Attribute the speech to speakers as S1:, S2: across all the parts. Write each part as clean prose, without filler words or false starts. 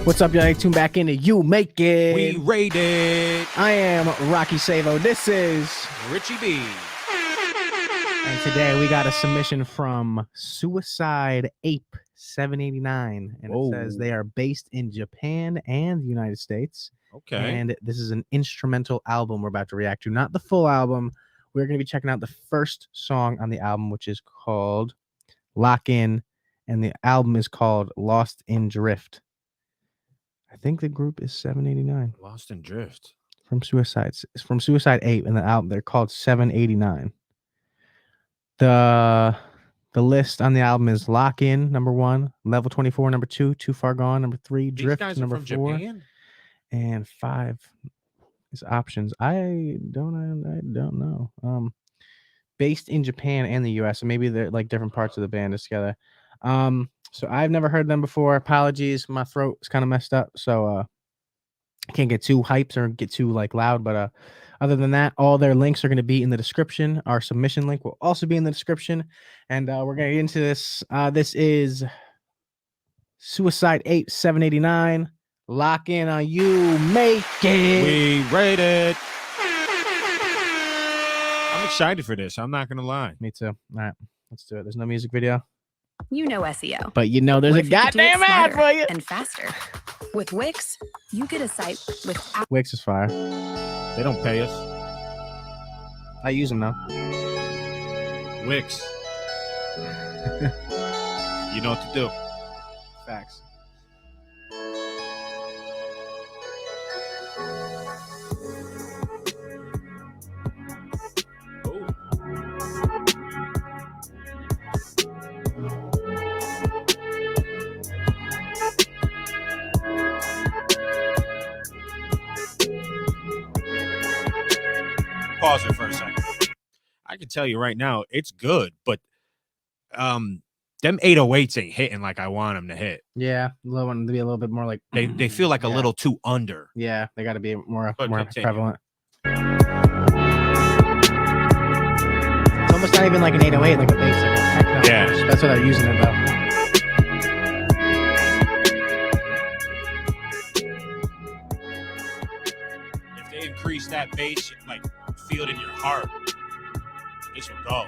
S1: What's up, y'all? Tune back into You Make It.
S2: We rated.
S1: I am Rocky Savo. This is
S2: Richie B.
S1: And today we got a submission from Suicide Ape 789. And
S2: Whoa.
S1: it says they are based in Japan and the United States.
S2: Okay.
S1: And this is an instrumental album we're about to react to. Not the full album. We're going to be checking out the first song on the album, which is called Lock In. And the album is called Lost in Drift. I think the group is 789.
S2: Lost in Drift.
S1: From Suicide. It's from Suicide 8 and the album. They're called 789. The list on the album is Lock In, number 1, Level 24, number 2, Too Far Gone, number 3, Drift,
S2: These guys
S1: number
S2: are from
S1: 4,
S2: Japan?
S1: and 5 is options. I don't know. Based in Japan and the US, so maybe they're like different parts of the band is together. So I've never heard them before. Apologies, my throat is kind of messed up, so I can't get too hyped or get too like loud, but other than that, all their links are going to be in the description. Our submission link will also be in the description, and we're going to get into this. This is Suicide 8 789. Lock in on You Make It.
S2: We rated. I'm excited for this. I'm not going to lie.
S1: Me too. All right, let's do it. There's no music video.
S3: You know SEO.
S1: But you know there's a goddamn ad for you.
S3: And faster. With Wix, you get a site with
S1: Wix is fire.
S2: They don't pay us.
S1: I use them now.
S2: Wix. You know what to do.
S1: Facts.
S2: Pause it for a second. I can tell you right now, it's good, but them 808s ain't hitting like I want them to hit.
S1: Yeah, I want them to be a little bit more like
S2: They feel like a little too under.
S1: Yeah, they got to be more
S2: Continue.
S1: prevalent. It's almost not even like an 808, like a bass, like a techno.
S2: Yeah.
S1: That's what they're using it though.
S2: If they increase that bass, like feel it in your heart, this will go.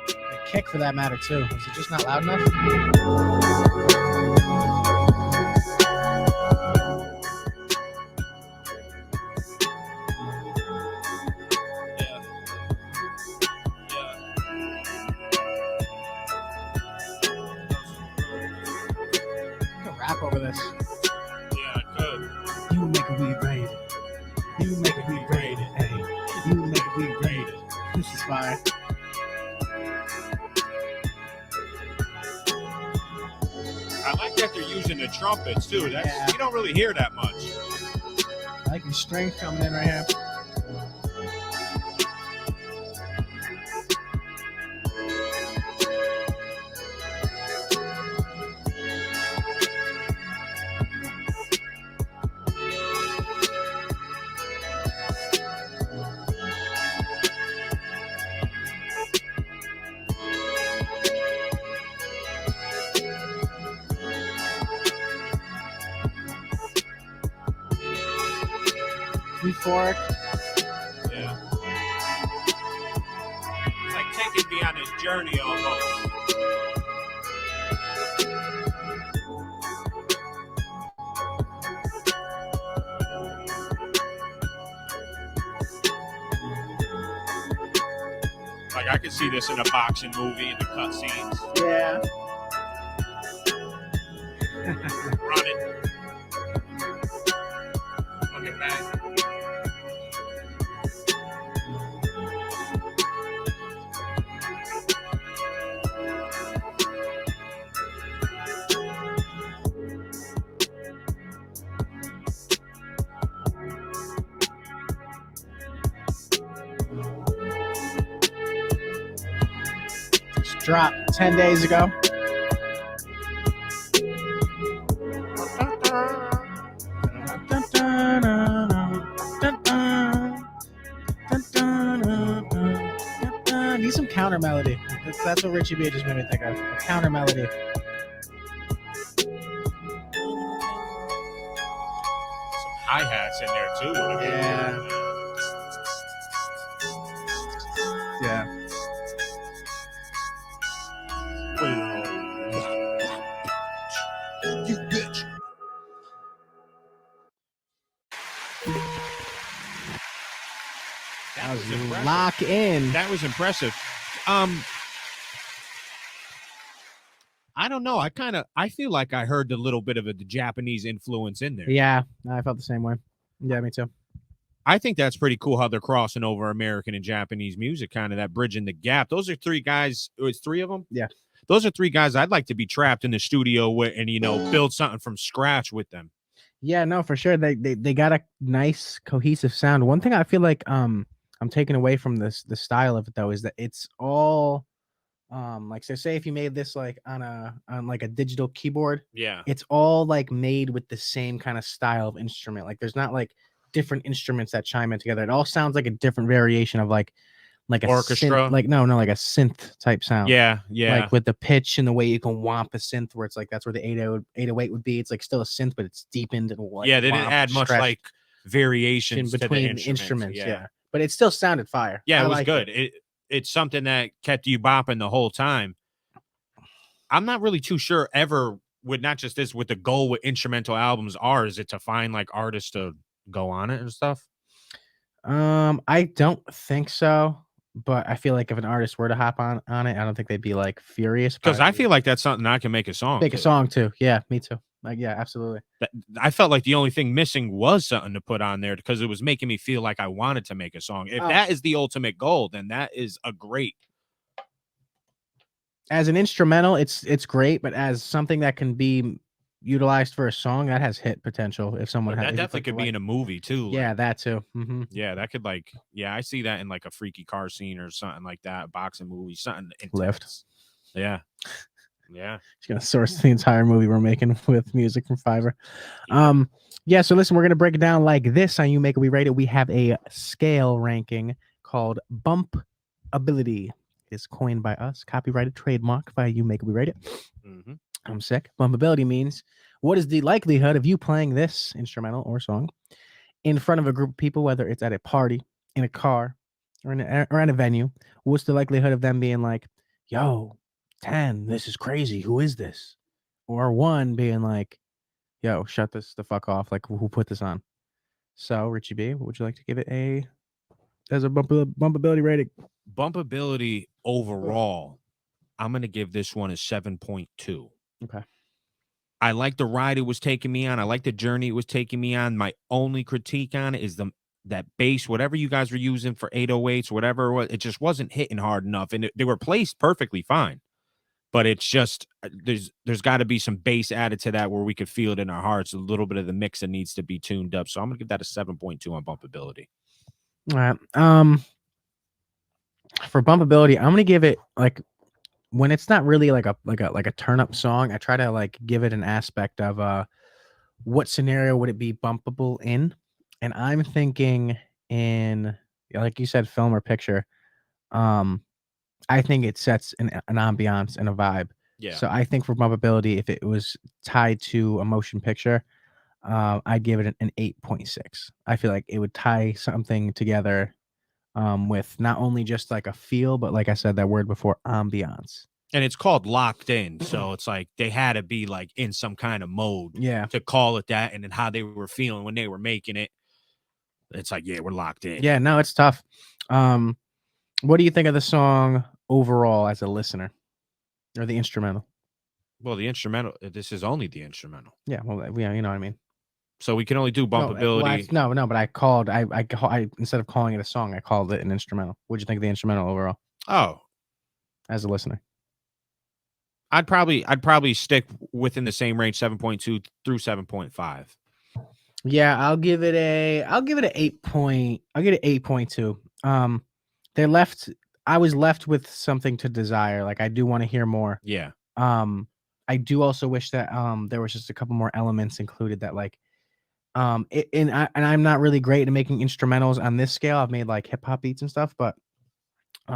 S1: The kick for that matter too. Is it just not loud enough? Rap over this.
S2: Yeah, good.
S1: You make a weed raid. You make a weed raid. Hey, you make a weed raid. This is fire.
S2: I like that they're using the trumpets too. That's
S1: Yeah.
S2: You don't really hear that much.
S1: I like the strings coming in right here. Euphoric.
S2: Yeah. It's like taking me on this journey almost. Like I could see this in a boxing movie in the cutscenes.
S1: Yeah.
S2: Running. Looking back.
S1: Just dropped 10 days ago. Need some counter melody. That's what Richie B just made me think of. A counter melody.
S2: Hi-hats in there too.
S1: Yeah.
S2: You bitch.
S1: That was
S2: impressive.
S1: lock in.
S2: That was impressive. I don't know. I feel like I heard a little bit of the Japanese influence in there.
S1: Yeah, I felt the same way. Yeah, me too.
S2: I think that's pretty cool how they're crossing over American and Japanese music, kind of that bridging the gap. Those are three guys. It's three of them.
S1: Yeah.
S2: Those are three guys I'd like to be trapped in the studio with and, build something from scratch with them.
S1: Yeah, no, for sure. They got a nice cohesive sound. One thing I feel like I'm taking away from the style of it though is that it's all like so say if you made this like on like a digital keyboard,
S2: Yeah.
S1: it's all like made with the same kind of style of instrument. Like there's not like different instruments that chime in together. It all sounds like a different variation of like a
S2: Orchestra.
S1: synth, like no, like a synth type sound.
S2: Yeah.
S1: Like with the pitch and the way you can womp a synth, where it's like that's where the 808 would be. It's like still a synth, but it's deepened and like
S2: they didn't add much like variations
S1: in between
S2: to the
S1: instruments. Yeah, but it still sounded fire.
S2: Yeah,
S1: I
S2: it was
S1: liked
S2: good. It's something that kept you bopping the whole time. I'm not really too sure ever with not just this, with the goal with instrumental albums are, is it to find like artists to go on it and stuff?
S1: I don't think so, but I feel like if an artist were to hop on it, I don't think they'd be like furious.
S2: Because I feel like that's something I can make a song.
S1: Make a song too. Yeah, me too. Like, yeah, absolutely.
S2: I felt like the only thing missing was something to put on there because it was making me feel like I wanted to make a song. If that is the ultimate goal, then that is a great.
S1: As an instrumental, it's great, but as something that can be utilized for a song, that has hit potential. If someone
S2: that
S1: had,
S2: definitely could be in a movie too.
S1: Yeah,
S2: like,
S1: that too.
S2: Yeah, that could like, I see that in like a freaky car scene or something like that, boxing movie, something intense.
S1: Lift.
S2: Yeah. Yeah.
S1: Just gonna source the entire movie we're making with music from Fiverr. Yeah, so listen, we're gonna break it down like this on You Make It We Rate It. We have a scale ranking called Bump Ability. It is coined by us, copyrighted trademark by You Make It We Rate It. I'm sick. Bumpability means what is the likelihood of you playing this instrumental or song in front of a group of people, whether it's at a party, in a car, or in a venue? What's the likelihood of them being like, yo, 10, this is crazy. Who is this? Or 1 being like, yo, shut this the fuck off. Like, who put this on? So, Richie B, what would you like to give it as a bumpability rating?
S2: Bumpability overall, I'm going to give this one a 7.2.
S1: Okay.
S2: I like the ride it was taking me on. I like the journey it was taking me on. My only critique on it is that bass, whatever you guys were using for 808s, whatever it was, it just wasn't hitting hard enough. And they were placed perfectly fine. But it's just there's got to be some bass added to that where we could feel it in our hearts. A little bit of the mix that needs to be tuned up. So I'm gonna give that a 7.2 on bumpability.
S1: All right. For bumpability, I'm gonna give it like when it's not really like a turn up song. I try to like give it an aspect of what scenario would it be bumpable in, and I'm thinking in like you said, film or picture. I think it sets an ambiance and a vibe.
S2: Yeah.
S1: So I think for bumpability, if it was tied to a motion picture, I'd give it an 8.6. I feel like it would tie something together with not only just like a feel, but like I said, that word before, ambiance.
S2: And it's called locked in. So it's like they had to be like in some kind of mode to call it that. And then how they were feeling when they were making it. It's like, yeah, we're locked in.
S1: Yeah, no, it's tough. What do you think of the song overall as a listener or the instrumental?
S2: Well, the instrumental, this is only the instrumental.
S1: Yeah, well, yeah, you know what I mean.
S2: So we can only do bumpability.
S1: No, but I instead of calling it a song, I called it an instrumental. What'd you think of the instrumental overall?
S2: Oh,
S1: as a listener,
S2: I'd probably stick within the same range, 7.2 through 7.5.
S1: Yeah, I'll give it an 8 point. I'll get it 8.2. I was left with something to desire. Like I do want to hear more.
S2: Yeah.
S1: I do also wish that there was just a couple more elements included that like and I'm not really great at making instrumentals on this scale. I've made like hip hop beats and stuff, but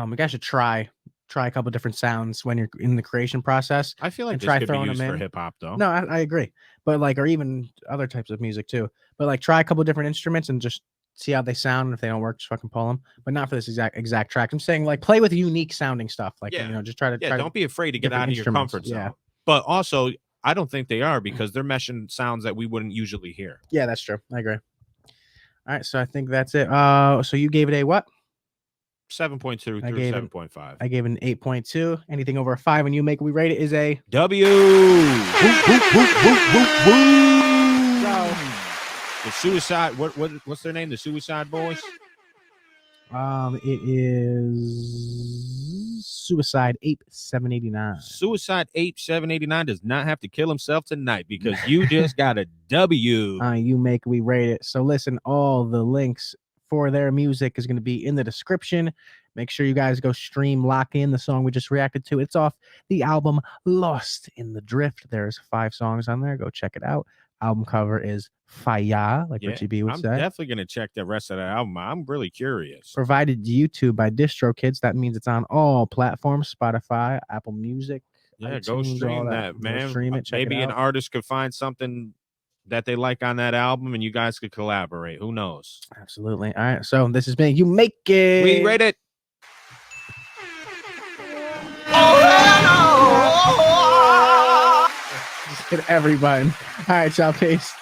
S1: we guys should try try a couple different sounds when you're in the creation process.
S2: I feel like
S1: And
S2: this
S1: try
S2: could be
S1: throwing
S2: used
S1: them
S2: for
S1: in.
S2: hip hop though.
S1: No, I agree. But like, or even other types of music too. But like, try a couple different instruments and just see how they sound. And if they don't work, just fucking pull them. But not for this exact track. I'm saying like, play with unique sounding stuff. Like,
S2: Yeah.
S1: you know, just try to
S2: Don't be afraid to get
S1: different
S2: out of your
S1: instruments.
S2: comfort
S1: Yeah.
S2: zone. But also, I don't think they are because they're meshing sounds that we wouldn't usually hear.
S1: Yeah, that's true. I agree. All right, so I think that's it. So you gave it a what?
S2: 7.2 through
S1: I gave it-
S2: 7.5.
S1: I gave it an 8.2. Anything over a 5 and you make we rate it is a
S2: W.
S1: So,
S2: The Suicide. What's their name? The Suicide Boys.
S1: it is Suicide Ape 789.
S2: Suicide Ape 789 does not have to kill himself tonight because you just got a W.
S1: You make we rate it. So listen, all the links for their music is going to be in the description. Make sure you guys go stream Lock In, the song we just reacted to. It's off the album Lost in the Drift. There's 5 songs on there. Go check it out. Album cover is fire, like Richie B would
S2: I'm
S1: say.
S2: definitely gonna check the rest of that album. I'm really curious.
S1: Provided YouTube by DistroKids. That means it's on all platforms: Spotify, Apple Music.
S2: Yeah,
S1: iTunes,
S2: go
S1: all
S2: stream that,
S1: Go
S2: man.
S1: stream it. Check
S2: Maybe
S1: it
S2: an
S1: out.
S2: artist could find something that they like on that album, and you guys could collaborate. Who knows?
S1: Absolutely. All right. So this has been You Make It.
S2: We rate it.
S1: Just hit every button. All right, y'all. Peace.